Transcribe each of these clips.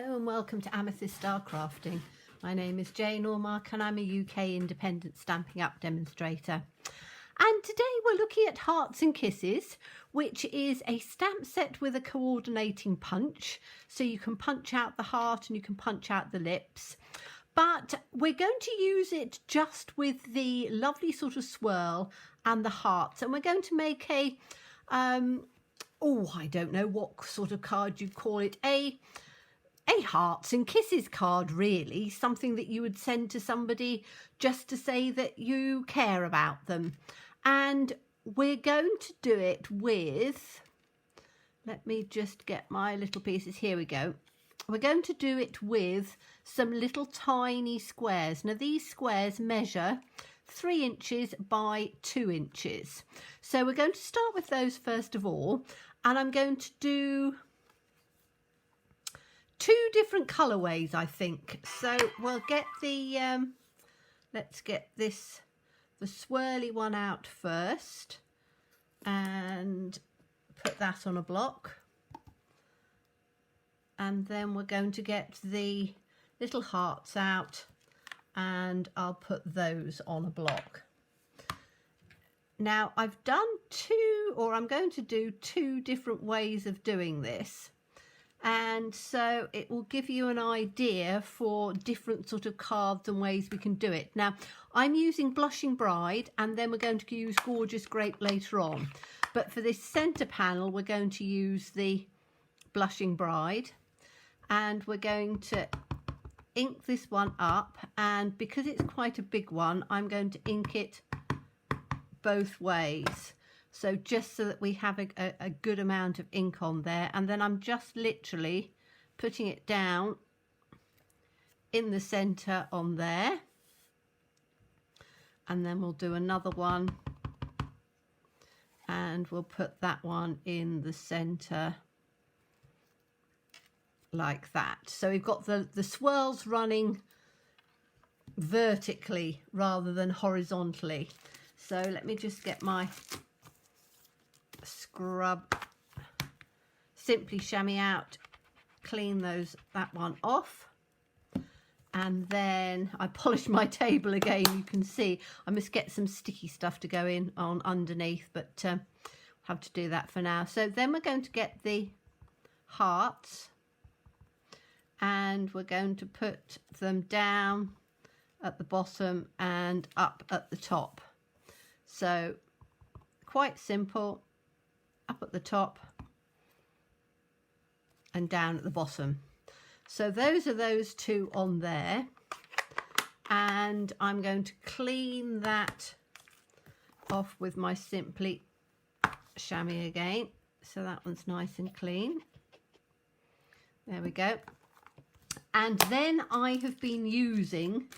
Hello and welcome to Amethyst Star Crafting. My name is Jane Ormark and I'm a UK independent Stampin' Up demonstrator. And today we're looking at Hearts and Kisses, which is a stamp set with a coordinating punch. So you can punch out the heart and you can punch out the lips. But we're going to use it just with the lovely sort of swirl and the hearts. And we're going to make a, I don't know what sort of card you'd call it, a Hearts and Kisses card, really, something that you would send to somebody just to say that you care about them. And we're going to do it with, let me just get my little pieces, here we go. We're going to do it with some little tiny squares. Now these squares measure 3 inches by 2 inches. So we're going to start with those first of all, and I'm going to do 2 different colorways, I think. So we'll get the let's get the swirly one out first and put that on a block, and then we're going to get the little hearts out and I'll put those on a block. Now I've done I'm going to do 2 different ways of doing this. And so it will give you an idea for different sort of cards and ways we can do it. Now, I'm using Blushing Bride, and then we're going to use Gorgeous Grape later on. But for this centre panel, we're going to use the Blushing Bride. And we're going to ink this one up. And because it's quite a big one, I'm going to ink it both ways. So just so that we have a good amount of ink on there. And then I'm just literally putting it down in the centre on there. And then we'll do another one. And we'll put that one in the centre like that. So we've got the swirls running vertically rather than horizontally. So let me just get my scrub, simply chamois out, clean that one off, and then I polished my table again. You can see I must get some sticky stuff to go in on underneath, but have to do that for now. So then we're going to get the hearts and we're going to put them down at the bottom and up at the top. So quite simple. Up at the top and down at the bottom. So those are those 2 on there, and I'm going to clean that off with my Simply chamois again, so that one's nice and clean. There we go. And then I have been using,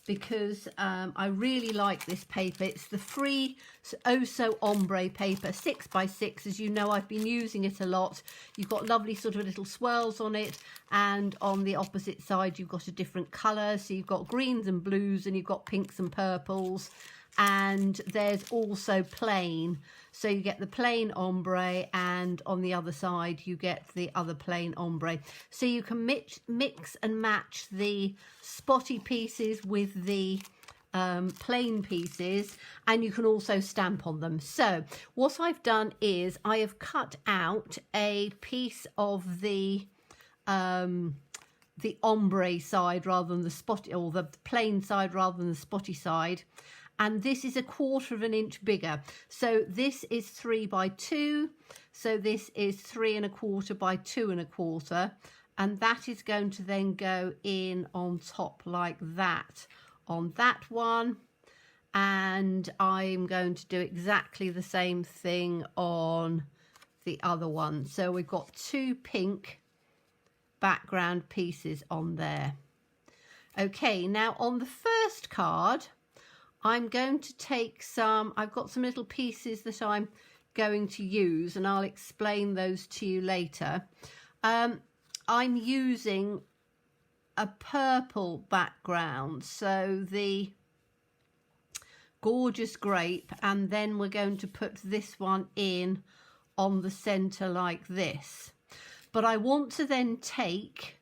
because I really like this paper, it's the free Oh So Ombre paper, 6x6. As you know, I've been using it a lot. You've got lovely sort of little swirls on it, and on the opposite side you've got a different colour. So you've got greens and blues, and you've got pinks and purples, and there's also plain. So you get the plain ombre, and on the other side you get the other plain ombre. So you can mix and match the spotty pieces with the plain pieces, and you can also stamp on them. So what I've done is I have cut out a piece of the ombre side rather than the spotty, or the plain side rather than the spotty side. And this is 1/4 inch bigger. So this is 3 by 2. So this is 3 1/4 by 2 1/4. And that is going to then go in on top like that on that one. And I'm going to do exactly the same thing on the other one. So we've got 2 pink background pieces on there. Okay, now on the first card, I'm going to take I've got some little pieces that I'm going to use, and I'll explain those to you later. I'm using a purple background, so the Gorgeous Grape, and then we're going to put this one in on the centre like this. But I want to then take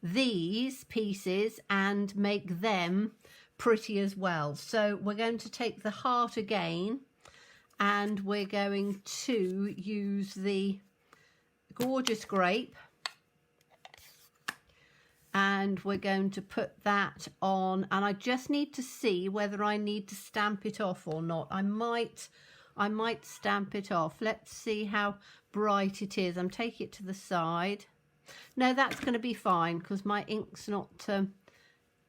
these pieces and make them pretty as well. So we're going to take the heart again, and we're going to use the gorgeous grape, and we're going to put that on, and I just need to see whether I need to stamp it off or not. I might stamp it off. Let's see how bright it is. I'm taking it to the side. No, that's going to be fine because my ink's not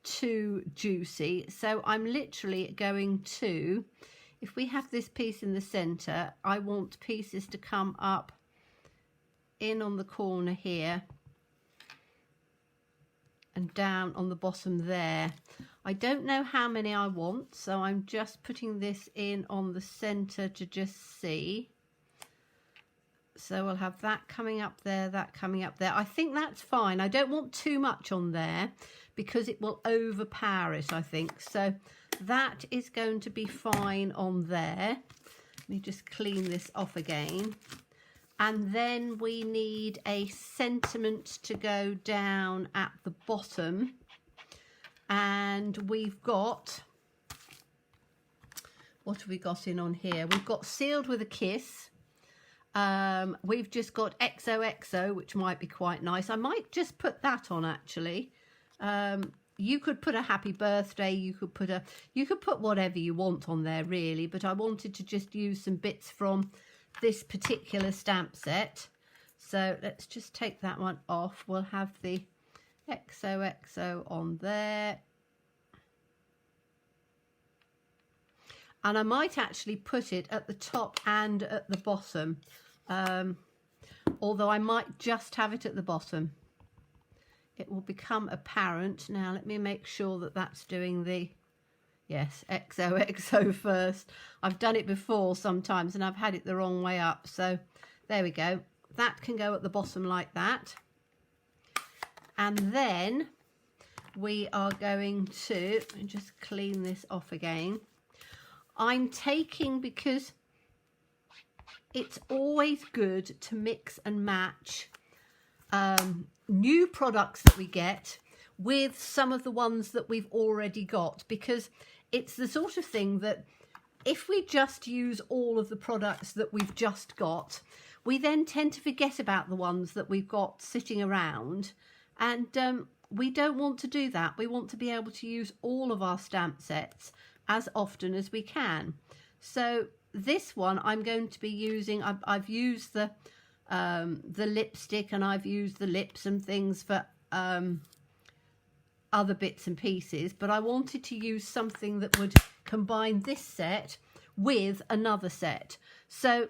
too juicy. So I'm literally going to, if we have this piece in the center, I want pieces to come up in on the corner here and down on the bottom there. I don't know how many I want, so I'm just putting this in on the center to just see. So we'll have that coming up there, that coming up there. I think that's fine. I don't want too much on there because it will overpower it, I think. So that is going to be fine on there. Let me just clean this off again. And then we need a sentiment to go down at the bottom. And we've got, what have we got in on here? We've got Sealed with a Kiss. We've just got XOXO, which might be quite nice. I might just put that on actually. You could put a happy birthday, you could put whatever you want on there really, but I wanted to just use some bits from this particular stamp set. So let's just take that one off. We'll have the XOXO on there. And I might actually put it at the top and at the bottom. Although I might just have it at the bottom. It will become apparent. Now let me make sure that that's doing the, yes, XOXO first. I've done it before sometimes and I've had it the wrong way up. So there we go. That can go at the bottom like that. And then we are going to just clean this off again. I'm taking, because it's always good to mix and match new products that we get with some of the ones that we've already got, because it's the sort of thing that if we just use all of the products that we've just got, we then tend to forget about the ones that we've got sitting around, and we don't want to do that. We want to be able to use all of our stamp sets as often as we can. So this one I'm going to be using, I've used the lipstick, and I've used the lips and things for other bits and pieces, but I wanted to use something that would combine this set with another set. So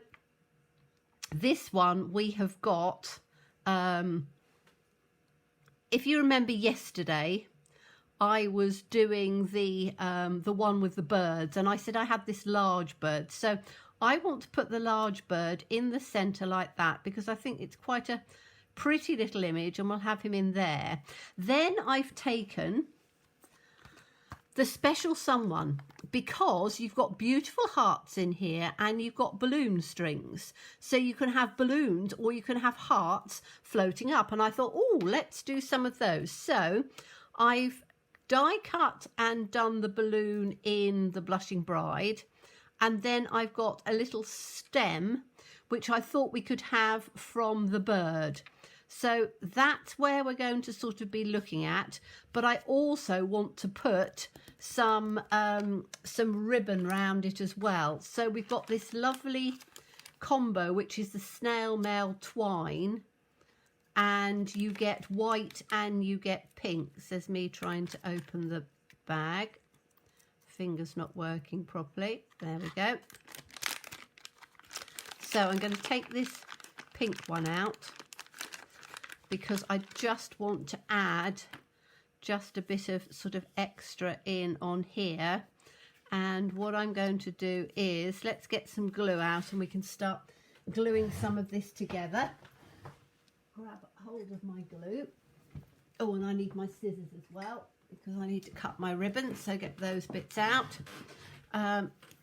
this one we have got, if you remember yesterday, I was doing the one with the birds, and I said I had this large bird. So I want to put the large bird in the center like that, because I think it's quite a pretty little image, and we'll have him in there. Then I've taken the Special Someone, because you've got beautiful hearts in here and you've got balloon strings. So you can have balloons or you can have hearts floating up. And I thought, oh, let's do some of those. So I've die cut and done the balloon in the Blushing Bride, and then I've got a little stem which I thought we could have from the bird. So that's where we're going to sort of be looking at, but I also want to put some ribbon around it as well. So we've got this lovely combo, which is the snail mail twine, and you get white and you get pink. Says me trying to open the bag. Finger's not working properly. There we go. So I'm going to take this pink one out, because I just want to add just a bit of sort of extra in on here. And what I'm going to do is, let's get some glue out and we can start gluing some of this together. Grab hold of my glue. Oh, and I need my scissors as well, because I need to cut my ribbon, so get those bits out.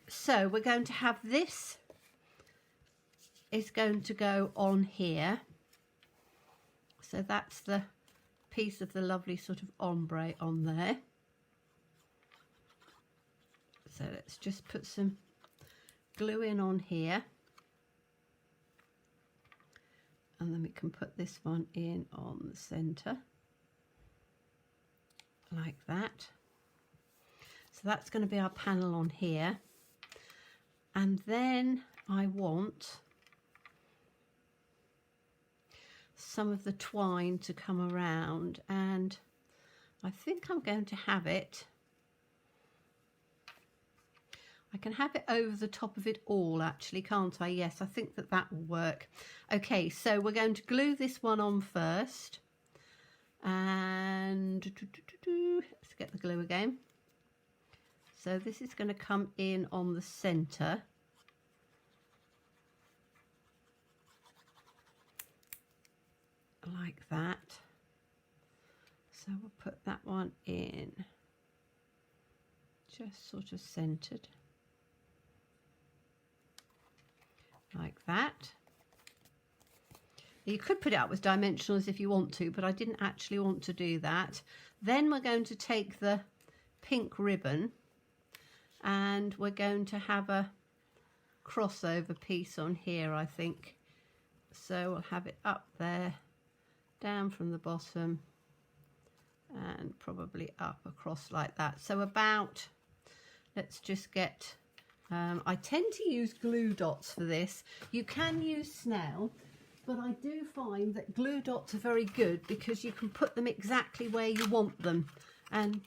So we're going to have this is going to go on here. So that's the piece of the lovely sort of ombre on there. So let's just put some glue in on here, and then we can put this one in on the center like that. So that's going to be our panel on here, and then I want some of the twine to come around, and I think I'm going to have it, I can have it over the top of it all actually, can't I? Yes, I think that that will work. Okay, so we're going to glue this one on first, and let's get the glue again. So this is going to come in on the center like that. So we'll put that one in just sort of centered like that. You could put it up with dimensionals if you want to, but I didn't actually want to do that. Then we're going to take the pink ribbon and we're going to have a crossover piece on here, I think. So we'll have it up there, down from the bottom, and probably up across like that. So about, let's just get, I tend to use glue dots for this. You can use Snell, but I do find that glue dots are very good because you can put them exactly where you want them, and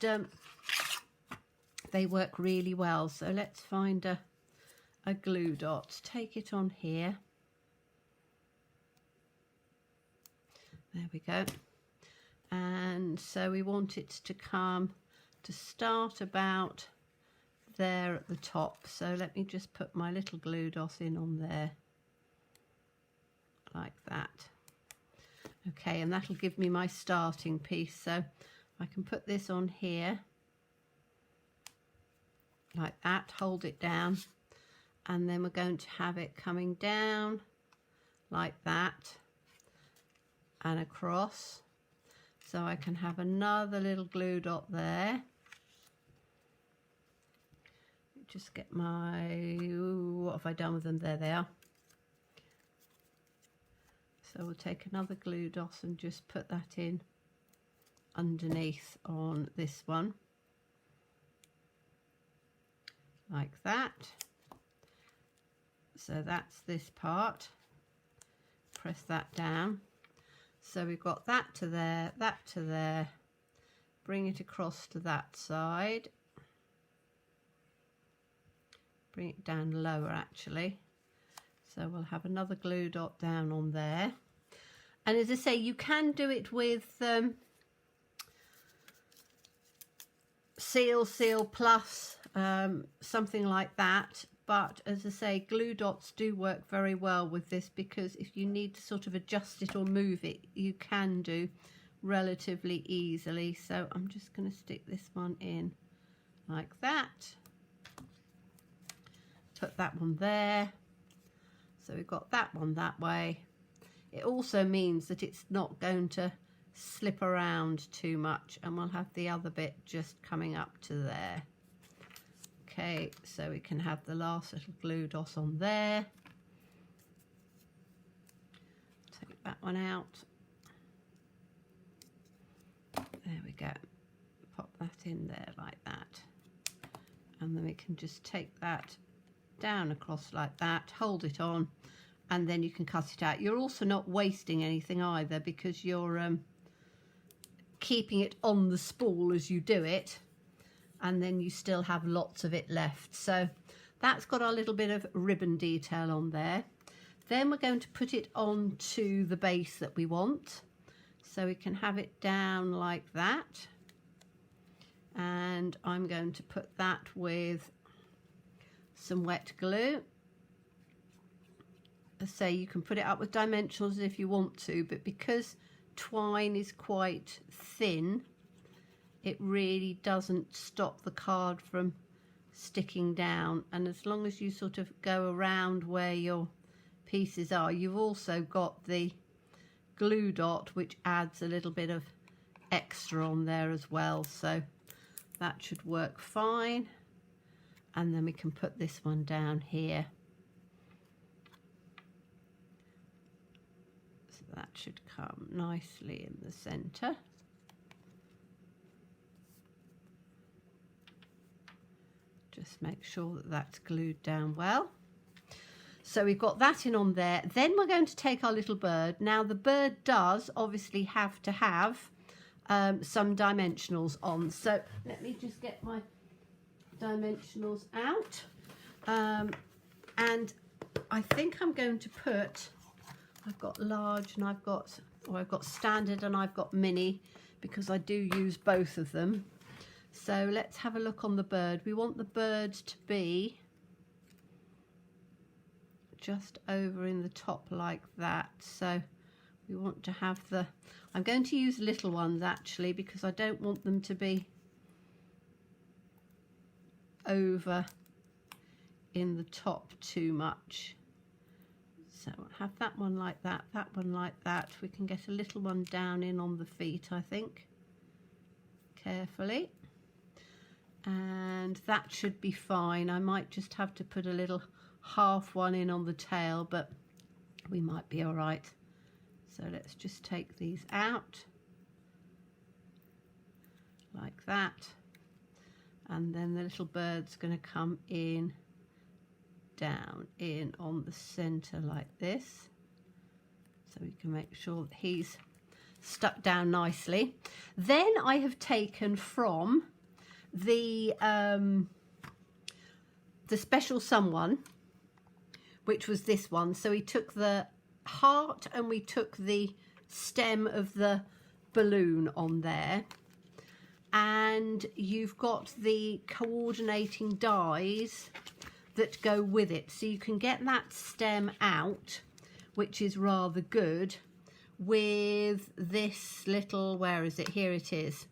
they work really well. So let's find a glue dot, take it on here. There we go. And so we want it to come, to start about there at the top. So let me just put my little glue dot in on there like that. Okay, and that'll give me my starting piece. So I can put this on here like that, hold it down, and then we're going to have it coming down like that and across. So I can have another little glue dot there. Just get my, what have I done with them? There they are. So we'll take another glue dot and just put that in underneath on this one. Like that. So that's this part. Press that down. So we've got that to there, that to there. Bring it across to that side. Bring it down lower actually. So we'll have another glue dot down on there. And as I say, you can do it with Seal Plus, something like that. But as I say, glue dots do work very well with this, because if you need to sort of adjust it or move it, you can do relatively easily. So I'm just going to stick this one in like that. Put that one there. So we've got that one that way. It also means that it's not going to slip around too much, and we'll have the other bit just coming up to there. Okay, so we can have the last little glue dot on there. Take that one out. There we go. Pop that in there like that. And then we can just take that down across like that, hold it on, and then you can cut it out. You're also not wasting anything either, because you're keeping it on the spool as you do it, and then you still have lots of it left. So that's got our little bit of ribbon detail on there. Then we're going to put it onto the base that we want. So we can have it down like that. And I'm going to put that with some wet glue. As I say, you can put it up with dimensionals if you want to, but because twine is quite thin, it really doesn't stop the card from sticking down. And as long as you sort of go around where your pieces are, you've also got the glue dot, which adds a little bit of extra on there as well, so that should work fine. And then we can put this one down here. So that should come nicely in the center. Just make sure that that's glued down well. So we've got that in on there. Then we're going to take our little bird. Now the bird does obviously have to have some dimensionals on. So let me just get my dimensionals out. And I think I'm going to put, I've got large and I've got standard and I've got mini, because I do use both of them. So let's have a look on the bird. We want the bird to be just over in the top like that. So we want to have the, I'm going to use little ones actually, because I don't want them to be over in the top too much. So I'll have that one like that, that one like that. We can get a little one down in on the feet, I think, carefully. And that should be fine. I might just have to put a little half one in on the tail, but we might be all right. So let's just take these out like that, and then the little bird's going to come in down in on the center like this, so we can make sure that he's stuck down nicely. Then I have taken from the special someone, which was this one. So we took the heart and we took the stem of the balloon on there, and you've got the coordinating dies that go with it, so you can get that stem out, which is rather good, with this little, where is it, here it is,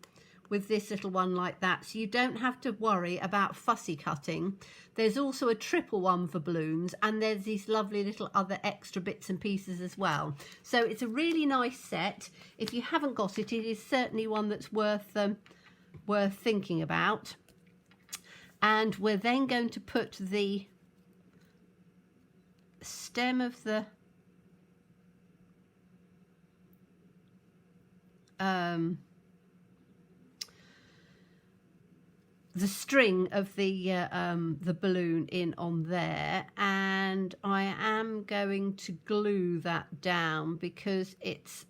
with this little one like that, so you don't have to worry about fussy cutting. There's also a triple one for balloons, and there's these lovely little other extra bits and pieces as well. So it's a really nice set. If you haven't got it, it is certainly one that's worth thinking about. And we're then going to put the stem of the string of the balloon in on there, and I am going to glue that down because it's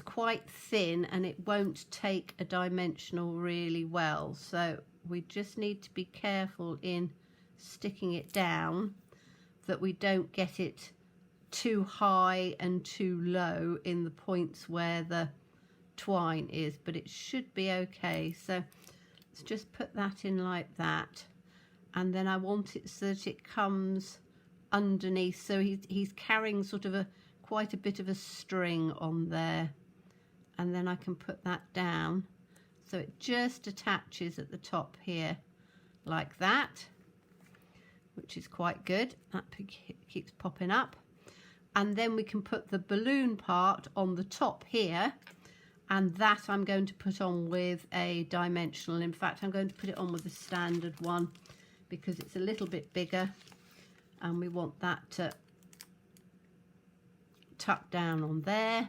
quite thin and it won't take a dimensional really well, so we just need to be careful in sticking it down that we don't get it too high and too low in the points where the twine is, but it should be okay. So let's just put that in like that, and then I want it so that it comes underneath, so he's carrying sort of quite a bit of a string on there, and then I can put that down so it just attaches at the top here like that, which is quite good. That keeps popping up, and then we can put the balloon part on the top here, and that I'm going to put on with a dimensional. In fact, I'm going to put it on with a standard one because it's a little bit bigger, and we want that to tuck down on there.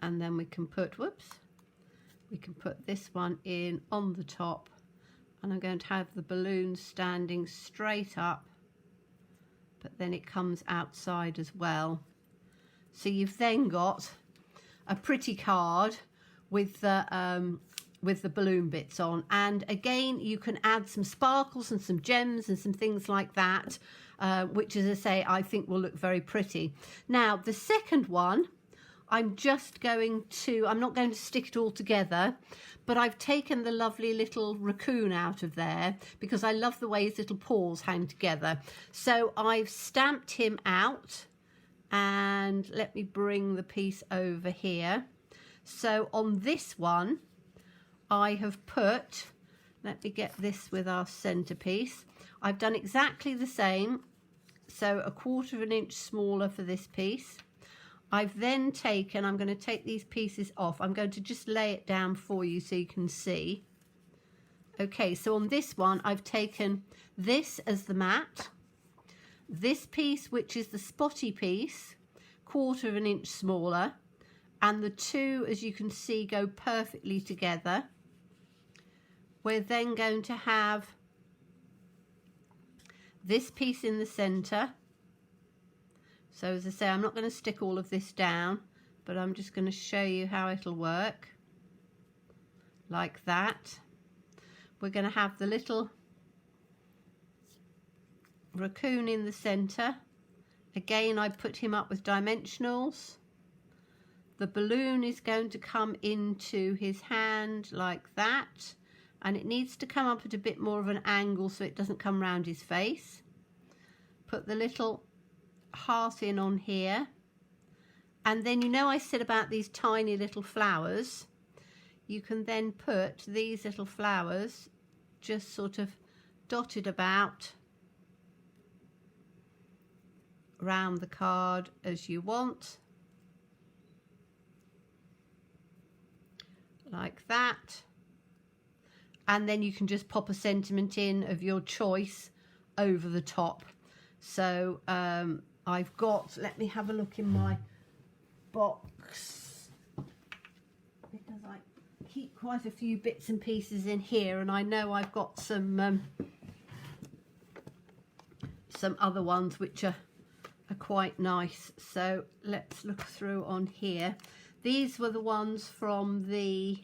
And then we can put, we can put this one in on the top, and I'm going to have the balloon standing straight up, but then it comes outside as well. So you've then got a pretty card with the balloon bits on, and again you can add some sparkles and some gems and some things like that, which, as I say, I think will look very pretty. Now the second one, I'm not going to stick it all together, but I've taken the lovely little raccoon out of there because I love the way his little paws hang together. So I've stamped him out, and let me bring the piece over here. So on this one I have put, let me get this with our centerpiece, I've done exactly the same, so 1/4 of an inch smaller for this piece. I've then taken, I'm going to take these pieces off. I'm going to just lay it down for you so you can see. Okay, so on this one, I've taken this as the mat. This piece, which is the spotty piece, 1/4 of an inch smaller. And the two, as you can see, go perfectly together. We're then going to have this piece in the centre. So as I say, I'm not going to stick all of this down, but I'm just going to show you how it'll work. Like that. We're going to have the little raccoon in the centre. Again, I put him up with dimensionals. The balloon is going to come into his hand like that. And it needs to come up at a bit more of an angle so it doesn't come round his face. Put the little heart in on here. And then, you know, I said about these tiny little flowers. You can then put these little flowers just sort of dotted about round the card as you want. Like that. And then you can just pop a sentiment in of your choice over the top. So I've got, let me have a look in my box, because I keep quite a few bits and pieces in here, and I know I've got some other ones which are quite nice. So let's look through on here. These were the ones from the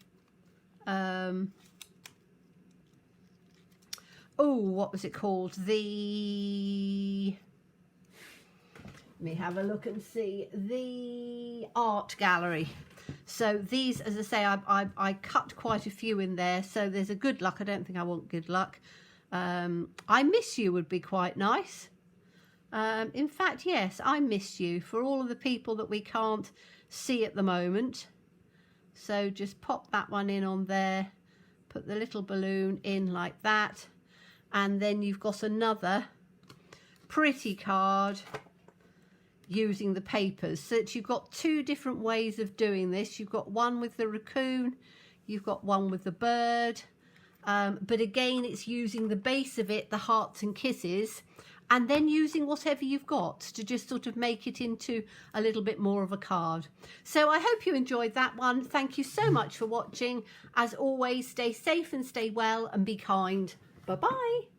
oh, what was it called? Let me have a look and see. The art gallery. So these, as I say, I cut quite a few in there. So there's a good luck. I don't think I want good luck. I miss you would be quite nice. In fact, yes, I miss you, for all of the people that we can't see at the moment. So just pop that one in on there. Put the little balloon in like that. And then you've got another pretty card using the papers. So that you've got two different ways of doing this. You've got one with the raccoon, you've got one with the bird. But again, it's using the base of it, the hearts and kisses, and then using whatever you've got to just sort of make it into a little bit more of a card. So I hope you enjoyed that one. Thank you so much for watching. As always, stay safe and stay well and be kind. Bye-bye.